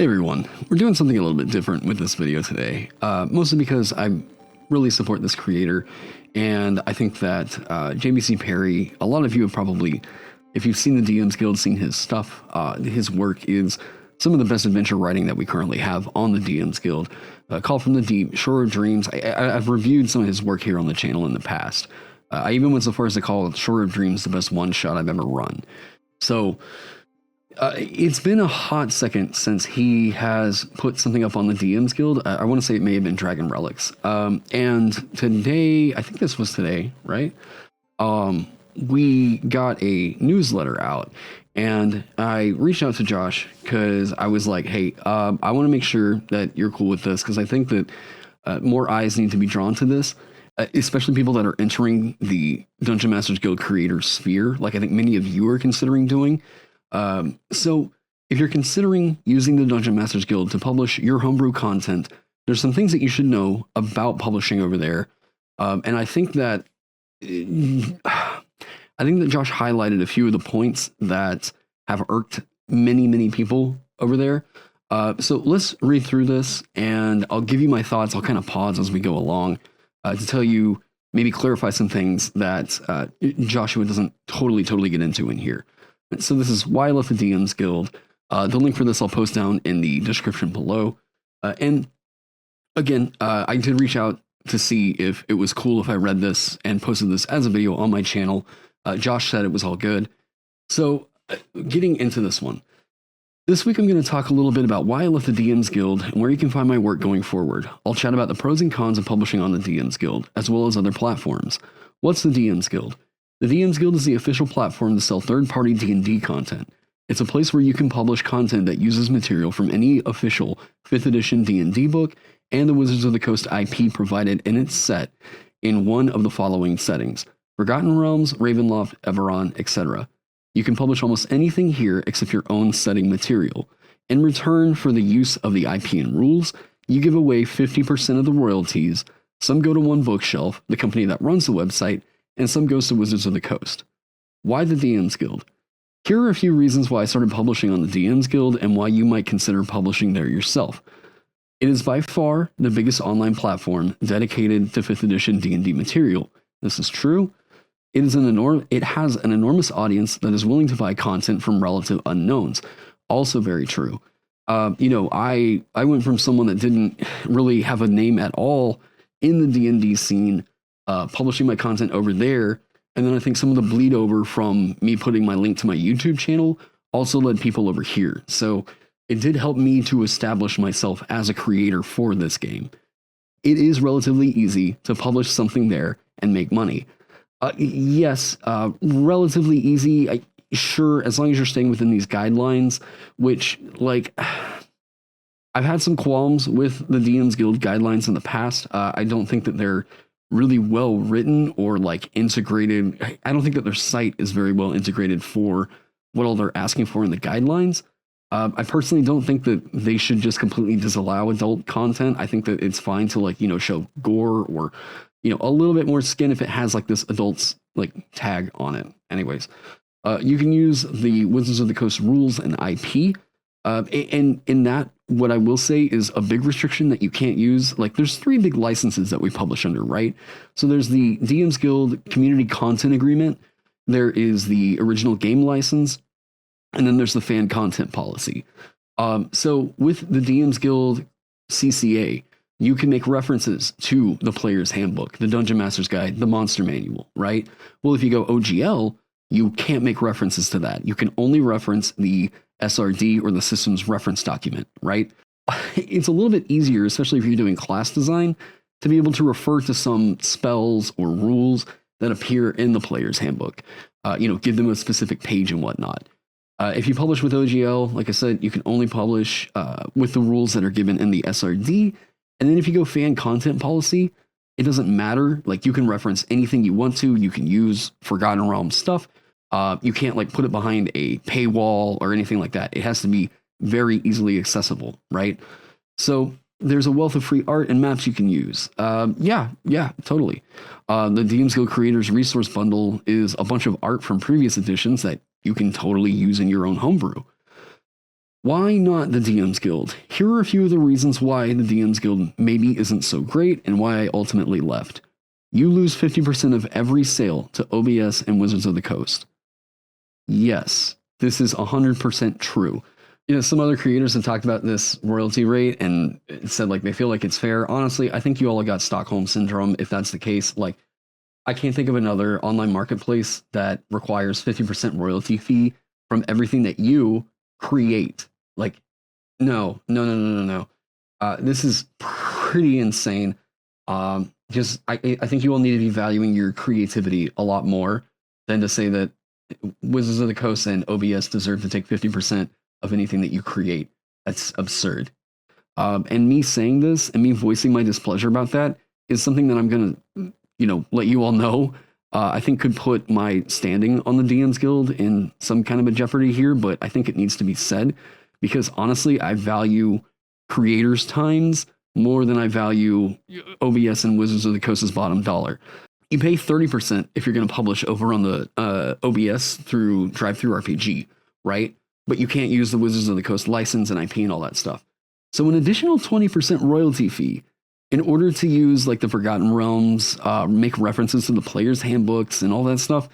Hey everyone, we're doing something a little bit different with this video today, mostly because I really support this creator, and I think that JBC Perry, a lot of you have probably, if you've seen the DMs Guild, seen his stuff, his work is some of the best adventure writing that we currently have on the DMs Guild. Call from the Deep, Shore of Dreams, I've reviewed some of his work here on the channel in the past. I even went so far as to call Shore of Dreams the best one-shot I've ever run. So, it's been a hot second since he has put something up on the DMs Guild. I want to say it may have been Dragon Relics. And today, I think this was today, right? We got a newsletter out, and I reached out to Josh because I was like, hey, I want to make sure that you're cool with this, because I think that more eyes need to be drawn to this, especially people that are entering the Dungeon Masters Guild creator sphere, like I think many of you are considering doing. So if you're considering using the Dungeon Masters Guild to publish your homebrew content, there's some things that you should know about publishing over there. And I think that Josh highlighted a few of the points that have irked many people over there. So let's read through this, and I'll give you my thoughts. I'll kind of pause as we go along to tell you, maybe clarify some things that Joshua doesn't totally get into in here. So this is why I left the DMs Guild. The link for this I'll post down in the description below. And again, I did reach out to see if it was cool if I read this and posted this as a video on my channel. Josh said it was all good. So getting into this one. This week I'm going to talk a little bit about why I left the DMs Guild and where you can find my work going forward. I'll chat about the pros and cons of publishing on the DMs Guild, as well as other platforms. What's the DMs Guild? The DMs Guild is the official platform to sell third-party D&D content. It's a place where you can publish content that uses material from any official 5th edition D&D book and the Wizards of the Coast IP provided in its set in one of the following settings: Forgotten Realms, Ravenloft, Everon, etc. You can publish almost anything here except your own setting material. In return for the use of the IP and rules, you give away 50% of the royalties. Some go to One Bookshelf, the company that runs the website, and some goes to Wizards of the Coast. Why the DMs Guild? Here are a few reasons why I started publishing on the DMs Guild and why you might consider publishing there yourself. It is by far the biggest online platform dedicated to 5th edition D&D material. This is true. It has an enormous audience that is willing to buy content from relative unknowns. Also very true. I went from someone that didn't really have a name at all in the D&D scene, publishing my content over there, and then I think some of the bleed over from me putting my link to my YouTube channel also led people over here. So it did help me to establish myself as a creator for this game. It is relatively easy to publish something there and make money. Yes, relatively easy. Sure, as long as you're staying within these guidelines, which, like, I've had some qualms with the DMs Guild guidelines in the past. I don't think that they're really well written or like integrated. I don't think that their site is very well integrated for what all they're asking for in the guidelines. I personally don't think that they should just completely disallow adult content. I think that it's fine to, like, show gore or, a little bit more skin if it has like this adults like tag on it. Anyways, you can use the Wizards of the Coast rules and IP. And in that, what I will say is a big restriction that you can't use. Like, there's 3 big licenses that we publish under, right? So there's the DMs Guild Community Content Agreement. There is the original game license. And then there's the fan content policy. So with the DMs Guild CCA, you can make references to the player's handbook, the Dungeon Master's Guide, the Monster Manual, right? Well, if you go OGL, you can't make references to that. You can only reference the SRD or the system's reference document, right? It's a little bit easier, especially if you're doing class design, to be able to refer to some spells or rules that appear in the player's handbook. Give them a specific page and whatnot. If you publish with OGL, like I said, you can only publish with the rules that are given in the SRD. And then if you go fan content policy, it doesn't matter. Like, you can reference anything you want to. You can use Forgotten Realms stuff. You can't like put it behind a paywall or anything like that. It has to be very easily accessible, right? So there's a wealth of free art and maps you can use. Yeah, totally. The DMs Guild Creators Resource Bundle is a bunch of art from previous editions that you can totally use in your own homebrew. Why not the DMs Guild? Here are a few of the reasons why the DMs Guild maybe isn't so great and why I ultimately left. You lose 50% of every sale to OBS and Wizards of the Coast. Yes, this is 100% true. You know, some other creators have talked about this royalty rate and said like they feel like it's fair. Honestly, I think you all got Stockholm Syndrome if that's the case. Like, I can't think of another online marketplace that requires 50% royalty fee from everything that you create. Like, no. This is pretty insane. I think you all need to be valuing your creativity a lot more than to say that Wizards of the Coast and OBS deserve to take 50% of anything that you create. That's absurd. And me saying this and me voicing my displeasure about that is something that I'm going to, let you all know. I think could put my standing on the DMs Guild in some kind of a jeopardy here, but I think it needs to be said because honestly, I value creators' times more than I value OBS and Wizards of the Coast's bottom dollar. You pay 30% if you're going to publish over on the OBS through DriveThruRPG, right? But you can't use the Wizards of the Coast license and IP and all that stuff. So an additional 20% royalty fee in order to use like the Forgotten Realms, make references to the player's handbooks and all that stuff,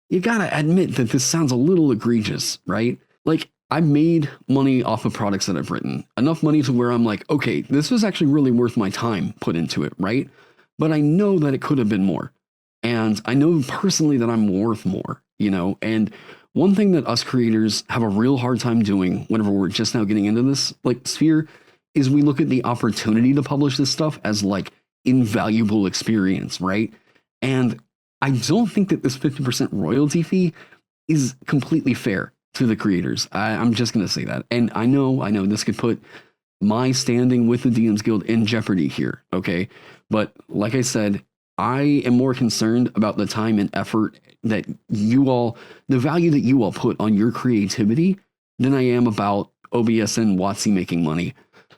you gotta admit that this sounds a little egregious, right? Like, I made money off of products that I've written. Enough money to where I'm like, okay, this was actually really worth my time put into it, right? But I know that it could have been more. And I know personally that I'm worth more, and one thing that us creators have a real hard time doing whenever we're just now getting into this like sphere is we look at the opportunity to publish this stuff as like invaluable experience, right? And I don't think that this 50% royalty fee is completely fair to the creators. I'm just going to say that. And I know this could put my standing with the DMs Guild in jeopardy here, okay? But like I said, I am more concerned about the time and effort that the value that you all put on your creativity than I am about OBS and WotC making money.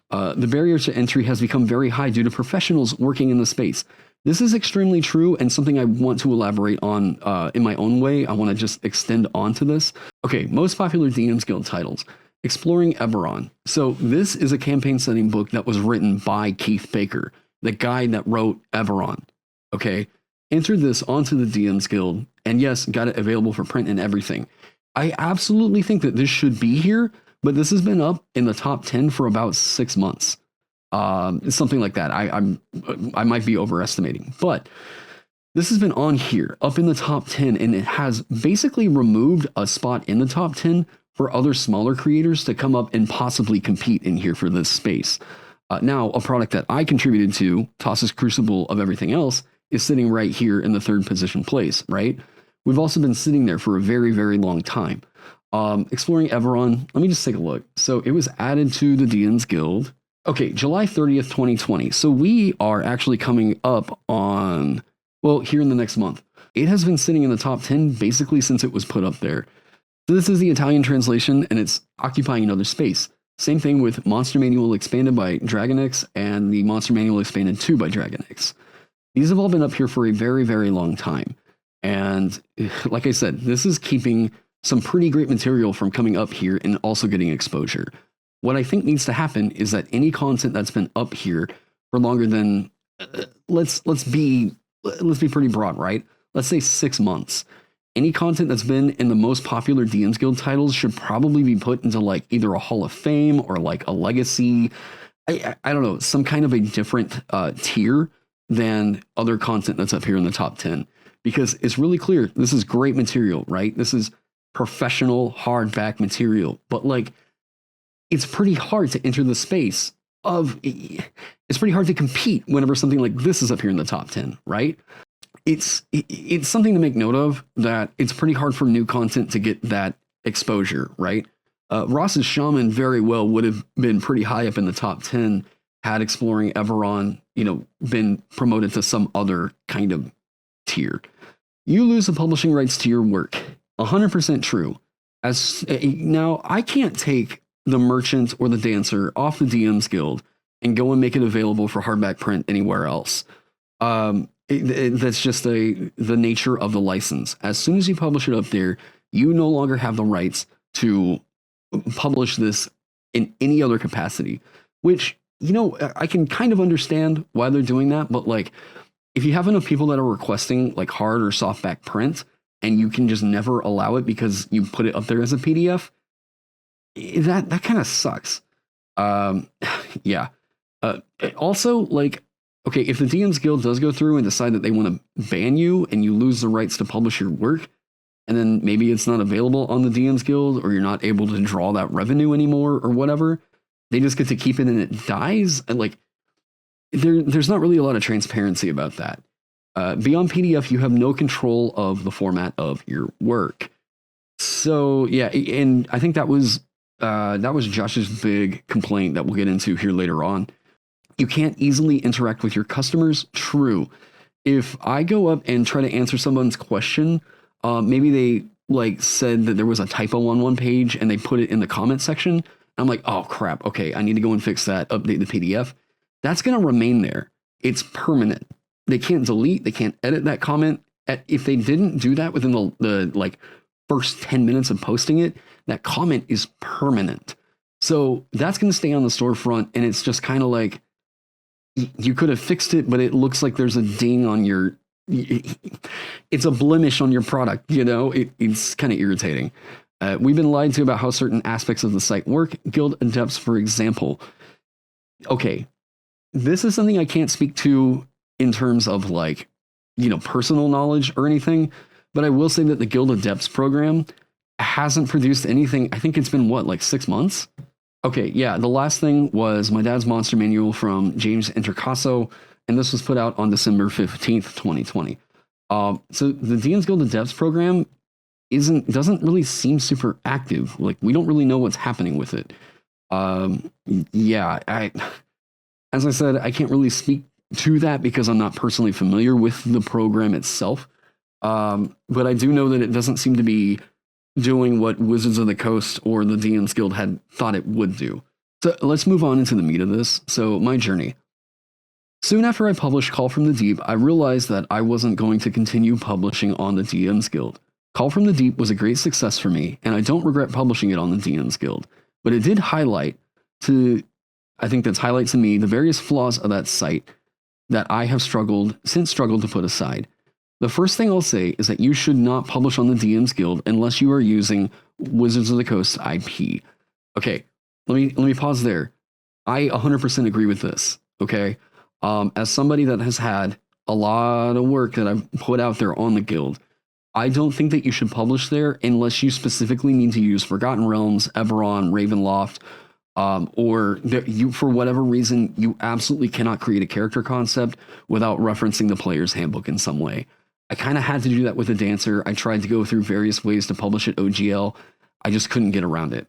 The barrier to entry has become very high due to professionals working in the space. This is extremely true and something I want to elaborate on in my own way. I want to just extend onto this. Okay, most popular DMs Guild titles. Exploring Eberron. So this is a campaign setting book that was written by Keith Baker, the guy that wrote Eberron. Okay, entered this onto the DMs Guild, and yes, got it available for print and everything. I absolutely think that this should be here, but this has been up in the top 10 for about 6 months. Something like that. I might be overestimating, but this has been on here, up in the top 10, and it has basically removed a spot in the top 10 for other smaller creators to come up and possibly compete in here for this space. Now, a product that I contributed to, Toss's Crucible of Everything Else, is sitting right here in the third position place, right? We've also been sitting there for a very, very long time. Exploring Eberron, let me just take a look. So it was added to the DMs Guild. Okay, July 30th, 2020. So we are actually coming up on, well, here in the next month. It has been sitting in the top 10 basically since it was put up there. So this is the Italian translation, and it's occupying another space. Same thing with Monster Manual Expanded by DragonX and the Monster Manual Expanded 2 by DragonX. These have all been up here for a very, very long time. And like I said, this is keeping some pretty great material from coming up here and also getting exposure. What I think needs to happen is that any content that's been up here for longer than, let's be pretty broad, right? Let's say 6 months. Any content that's been in the most popular DMs Guild titles should probably be put into like either a Hall of Fame or like a Legacy. I don't know, some kind of a different tier than other content that's up here in the top 10. Because it's really clear, this is great material, right? This is professional hardback material. But like, it's pretty hard to enter the space of, it's pretty hard to compete whenever something like this is up here in the top 10, right? It's something to make note of, that it's pretty hard for new content to get that exposure, right? Ross's Shaman very well would have been pretty high up in the top 10 had Exploring Eberron, been promoted to some other kind of tier. You lose the publishing rights to your work. 100% true. Now, I can't take the merchant or the dancer off the DMs Guild and go and make it available for hardback print anywhere else. That's just the nature of the license. As soon as you publish it up there, you no longer have the rights to publish this in any other capacity, which, you know, I can kind of understand why they're doing that. But like, if you have enough people that are requesting like hard or softback print and you can just never allow it because you put it up there as a PDF, that kind of sucks. Um, yeah. Also, like, okay, if the DMs Guild does go through and decide that they want to ban you and you lose the rights to publish your work, and then maybe it's not available on the DMs Guild or you're not able to draw that revenue anymore or whatever, they just get to keep it and it dies. And like, there's not really a lot of transparency about that. Beyond PDF, you have no control of the format of your work. So yeah, and I think that was Josh's big complaint that we'll get into here later on. You can't easily interact with your customers. True. If I go up and try to answer someone's question, maybe they like said that there was a typo on one page and they put it in the comment section. I'm like, oh crap. Okay, I need to go and fix that, update the PDF. That's going to remain there. It's permanent. They can't delete, they can't edit that comment. If they didn't do that within the like first 10 minutes of posting it, that comment is permanent. So that's going to stay on the storefront. And it's just kind of like, you could have fixed it, but it looks like there's a ding on your, it's a blemish on your product, you know, it's kind of irritating. We've been lied to about how certain aspects of the site work. Guild adepts, for example. Okay, this is something I can't speak to in terms of like, you know, personal knowledge or anything, but I will say that the Guild Adepts program hasn't produced anything. I think it's been what, like 6 months? Okay, yeah, the last thing was my dad's monster manual from James Intercasso, and this was put out on December 15th, 2020. So the DMs Guild Adepts program doesn't really seem super active. Like, we don't really know what's happening with it. Yeah, as I said, I can't really speak to that because I'm not personally familiar with the program itself. But I do know that it doesn't seem to be doing what Wizards of the Coast or the DMs Guild had thought it would do. So let's move on into the meat of this. So my journey. Soon after I published Call from the Deep, I realized that I wasn't going to continue publishing on the DMs Guild. Call from the Deep was a great success for me, and I don't regret publishing it on the DMs Guild. But it did highlight to me the various flaws of that site that I have struggled to put aside. The first thing I'll say is that you should not publish on the DMs Guild unless you are using Wizards of the Coast IP. Okay, let me pause there. I 100% agree with this, okay? As somebody that has had a lot of work that I've put out there on the guild, I don't think that you should publish there unless you specifically need to use Forgotten Realms, Eberron, Ravenloft, or you, for whatever reason, you absolutely cannot create a character concept without referencing the player's handbook in some way. I kind of had to do that with a dancer. I tried to go through various ways to publish at OGL. I just couldn't get around it.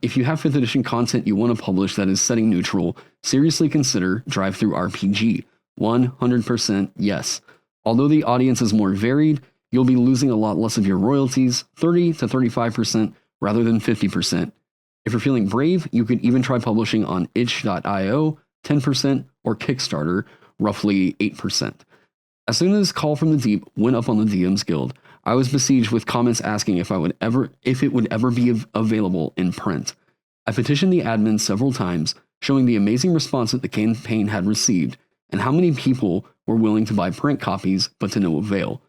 If you have 5th edition content you want to publish that is setting neutral, seriously consider Drive-Thru RPG. 100% yes. Although the audience is more varied, you'll be losing a lot less of your royalties, 30 to 35% rather than 50%. If you're feeling brave, you could even try publishing on itch.io, 10%, or Kickstarter, roughly 8%. As soon as Call from the Deep went up on the DMs Guild, I was besieged with comments asking if it would ever be available in print. I petitioned the admin several times, showing the amazing response that the campaign had received, and how many people were willing to buy print copies, but to no avail.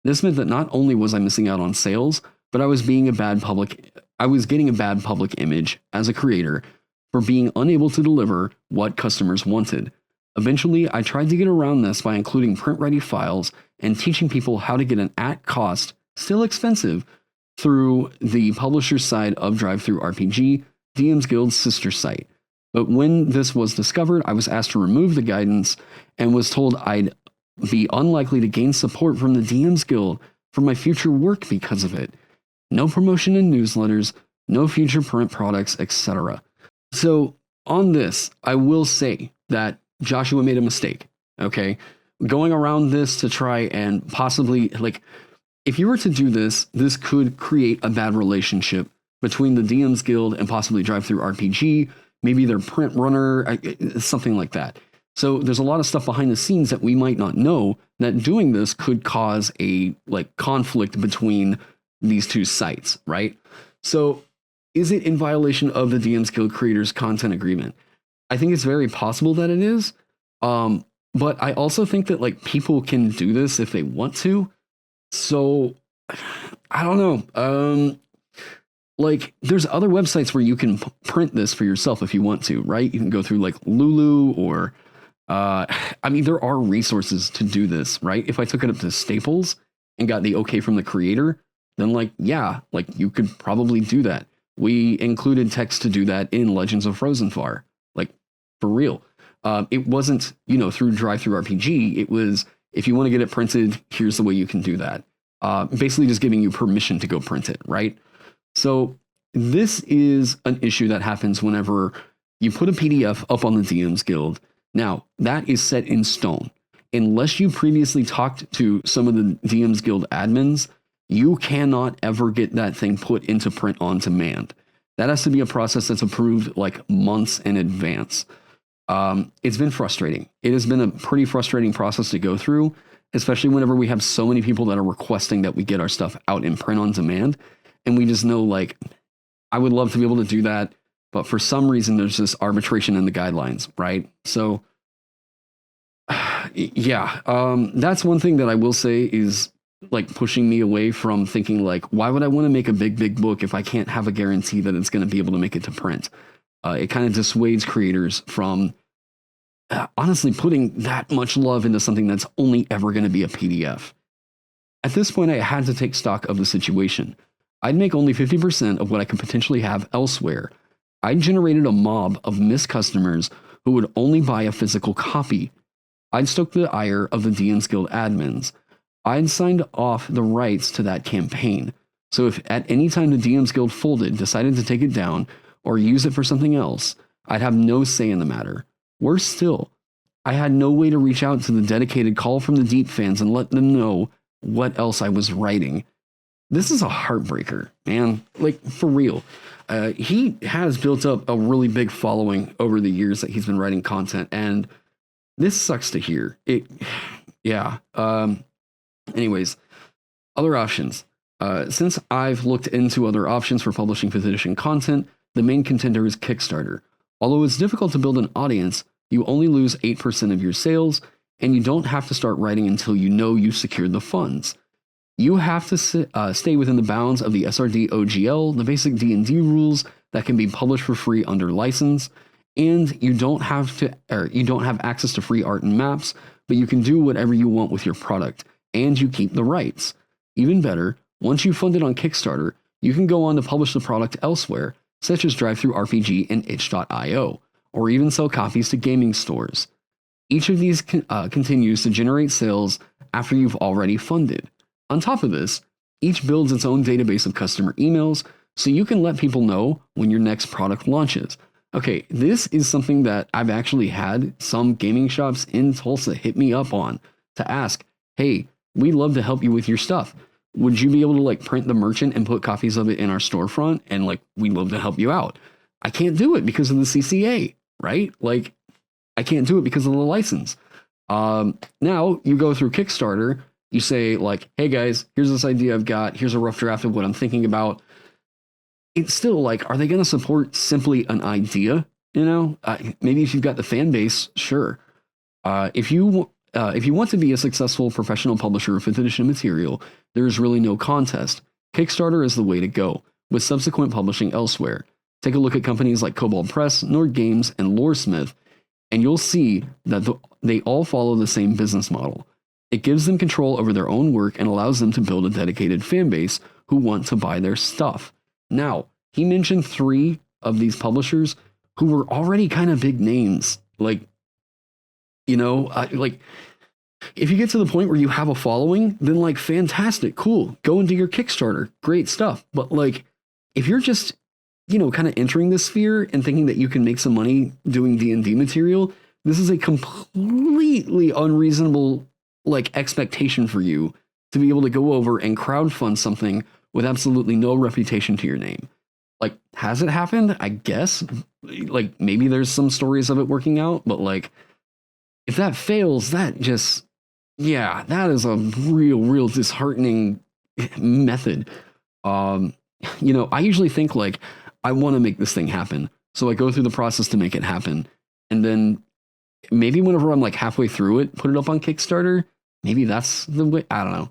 This meant that not only was I missing out on sales, but I was getting a bad public image as a creator for being unable to deliver what customers wanted. Eventually, I tried to get around this by including print-ready files and teaching people how to get an at-cost, still expensive, through the publisher's side of Drive-Thru RPG, DMs Guild's sister site. But when this was discovered, I was asked to remove the guidance and was told I'd be unlikely to gain support from the DMs Guild for my future work because of it. No promotion in newsletters, no future print products, etc. So on this, I will say that Joshua made a mistake, okay? Going around this to try and possibly, like, if you were to do this, this could create a bad relationship between the DMs Guild and possibly Drive-Thru RPG, maybe their print runner, something like that. So there's a lot of stuff behind the scenes that we might not know that doing this could cause a like conflict between these two sites, right? So is it in violation of the DM's Guild creators content agreement? I think it's very possible that it is. But I also think that like people can do this if they want to. So I don't know. Like there's other websites where you can print this for yourself if you want to, right? You can go through like Lulu or I mean there are resources to do this, right? If I took it up to Staples and got the okay from the creator, then like yeah, like you could probably do that. We included text to do that in Legends of Frozenfar, like for real. It wasn't, you know, through Drive-Thru RPG. It was, if you want to get it printed, here's the way you can do that. Basically just giving you permission to go print it, right? So this is an issue that happens whenever you put a PDF up on the DMs Guild. Now, that is set in stone. Unless you previously talked to some of the DMs Guild admins, you cannot ever get that thing put into print on demand. That has to be a process that's approved like months in advance. It's been frustrating. It has been a pretty frustrating process to go through, especially whenever we have so many people that are requesting that we get our stuff out in print on demand. And we just know, like, I would love to be able to do that, but for some reason, there's this arbitration in the guidelines, right? So, yeah, that's one thing that I will say is like pushing me away from thinking like, why would I want to make a big book if I can't have a guarantee that it's going to be able to make it to print? It kind of dissuades creators from honestly putting that much love into something that's only ever going to be a PDF. At this point, I had to take stock of the situation. I'd make only 50% of what I could potentially have elsewhere. I generated a mob of missed customers who would only buy a physical copy. I'd stoked the ire of the DMs Guild admins. I'd signed off the rights to that campaign. So if at any time the DMs Guild folded, decided to take it down, or use it for something else, I'd have no say in the matter. Worse still, I had no way to reach out to the dedicated Call from the Deep fans and let them know what else I was writing. This is a heartbreaker, man. Like, for real. He has built up a really big following over the years that he's been writing content, and this sucks to hear. Yeah. Anyways, other options. Since I've looked into other options for publishing 5th edition content, the main contender is Kickstarter. Although it's difficult to build an audience, you only lose 8% of your sales, and you don't have to start writing until you know you've secured the funds. You have to stay within the bounds of the SRD OGL, the basic D&D rules that can be published for free under license, and you don't have access to free art and maps, but you can do whatever you want with your product, and you keep the rights. Even better, once you've funded on Kickstarter, you can go on to publish the product elsewhere, such as Drive-Thru RPG and itch.io, or even sell copies to gaming stores. Each of these continues to generate sales after you've already funded. On top of this, each builds its own database of customer emails, so you can let people know when your next product launches. Okay, this is something that I've actually had some gaming shops in Tulsa hit me up on to ask, hey, we'd love to help you with your stuff. Would you be able to like print the merchant and put copies of it in our storefront? And like, we'd love to help you out. I can't do it because of the CCA, right? Like, I can't do it because of the license. Now you go through Kickstarter, you say like, hey guys, here's this idea I've got. Here's a rough draft of what I'm thinking about. It's still like, are they going to support simply an idea? You know, maybe if you've got the fan base, sure. If you want to be a successful professional publisher of 5th edition material, there is really no contest. Kickstarter is the way to go, with subsequent publishing elsewhere. Take a look at companies like Kobold Press, Nord Games, and Loresmith, and you'll see that they all follow the same business model. It gives them control over their own work and allows them to build a dedicated fan base who want to buy their stuff. Now, he mentioned 3 of these publishers who were already kind of big names. Like, you know, like, if you get to the point where you have a following, then like, fantastic, cool, go into your Kickstarter, great stuff. But like, if you're just, you know, kind of entering this sphere and thinking that you can make some money doing D&D material, this is a completely unreasonable like expectation for you to be able to go over and crowdfund something with absolutely no reputation to your name. Like, has it happened? I guess. Like, maybe there's some stories of it working out, but like, if that fails, that just, yeah, that is a real disheartening method. You know, I usually think like, I want to make this thing happen. So I go through the process to make it happen. And then maybe whenever I'm like halfway through it, put it up on Kickstarter. Maybe that's the way. I don't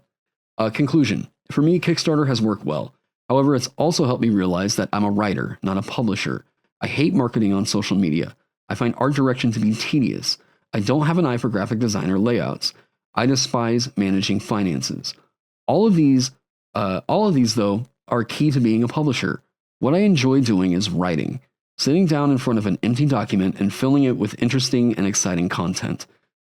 know. Conclusion. For me, Kickstarter has worked well. However, it's also helped me realize that I'm a writer, not a publisher. I hate marketing on social media. I find art direction to be tedious. I don't have an eye for graphic design or layouts. I despise managing finances. All of these though are key to being a publisher. What I enjoy doing is writing, sitting down in front of an empty document and filling it with interesting and exciting content.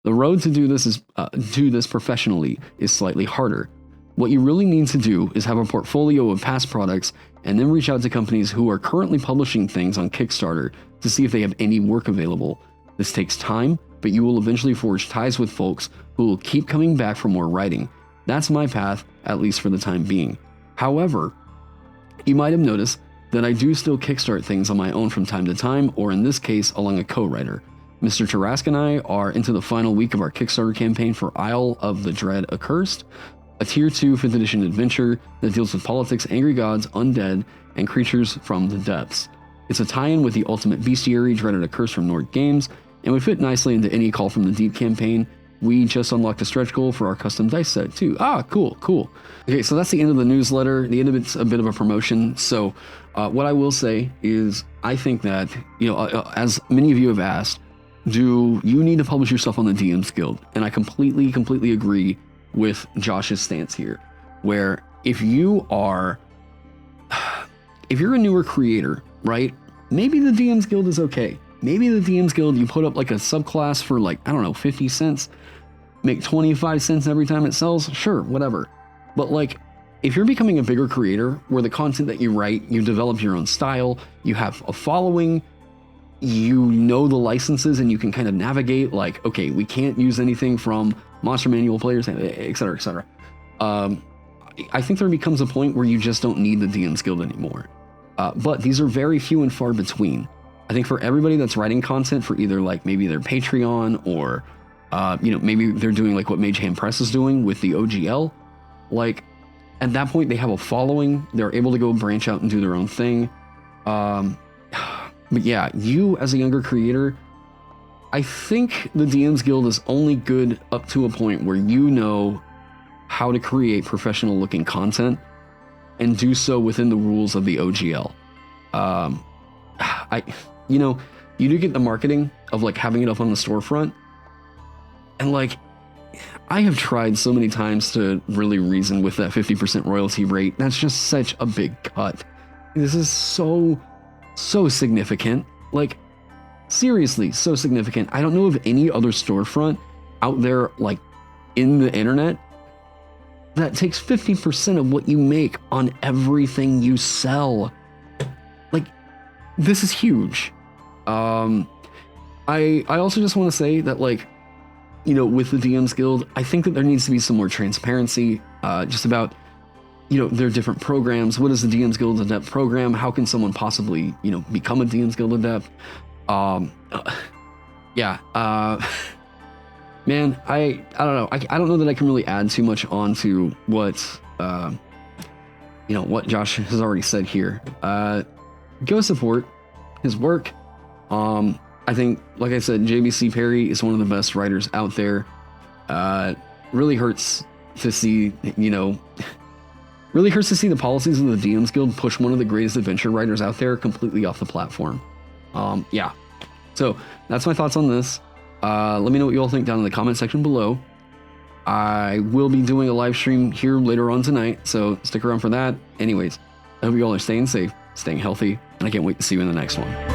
The road to do this professionally is slightly harder. What you really need to do is have a portfolio of past products and then reach out to companies who are currently publishing things on Kickstarter to see if they have any work available. This takes time, but you will eventually forge ties with folks who will keep coming back for more writing. That's my path, at least for the time being. However, you might have noticed that I do still kickstart things on my own from time to time, or in this case, along a co-writer. Mr. Tarask and I are into the final week of our Kickstarter campaign for Isle of the Dread Accursed, a Tier 2 5th edition adventure that deals with politics, angry gods, undead, and creatures from the depths. It's a tie-in with the ultimate bestiary, Dreaded Accursed from Nord Games, and would fit nicely into any Call from the Deep campaign. We just unlocked a stretch goal for our custom dice set too. Cool. Okay, so that's the end of the newsletter. The end of it's a bit of a promotion. So what I will say is I think that, as many of you have asked, do you need to publish yourself on the DMs Guild? And I completely agree with Josh's stance here, where if you're a newer creator, right? Maybe the DMs Guild is okay. Maybe the DMs Guild, you put up like a subclass for 50 cents, make 25 cents every time it sells. Sure, whatever. But if you're becoming a bigger creator where the content that you write, you develop your own style, you have a following, you know the licenses and you can kind of navigate okay, we can't use anything from Monster Manual players, et cetera, et cetera. I think there becomes a point where you just don't need the DMs Guild anymore. But these are very few and far between. I think for everybody that's writing content for either maybe their Patreon or, maybe they're doing what Mage Hand Press is doing with the OGL, at that point they have a following, they're able to go branch out and do their own thing. But yeah, you as a younger creator, I think the DMs Guild is only good up to a point where you know how to create professional looking content and do so within the rules of the OGL. You do get the marketing of having it up on the storefront. And I have tried so many times to really reason with that 50% royalty rate. That's just such a big cut. This is so significant. Seriously, so significant. I don't know of any other storefront out there in the internet that takes 50% of what you make on everything you sell. This is huge. I also just want to say that with the DMs Guild, I think that there needs to be some more transparency just about their different programs. What is the DMs Guild Adept program? How can someone possibly become a DMs Guild Adept? Man, I don't know. I don't know that I can really add too much on to what what Josh has already said here. Go support his work. I think, like I said, JBC Perry is one of the best writers out there. Really hurts to see, really hurts to see the policies of the DMs Guild push one of the greatest adventure writers out there completely off the platform. So that's my thoughts on this. Let me know what you all think down in the comment section below. I will be doing a live stream here later on tonight, so stick around for that. Anyways, I hope you all are staying safe, staying healthy, and I can't wait to see you in the next one.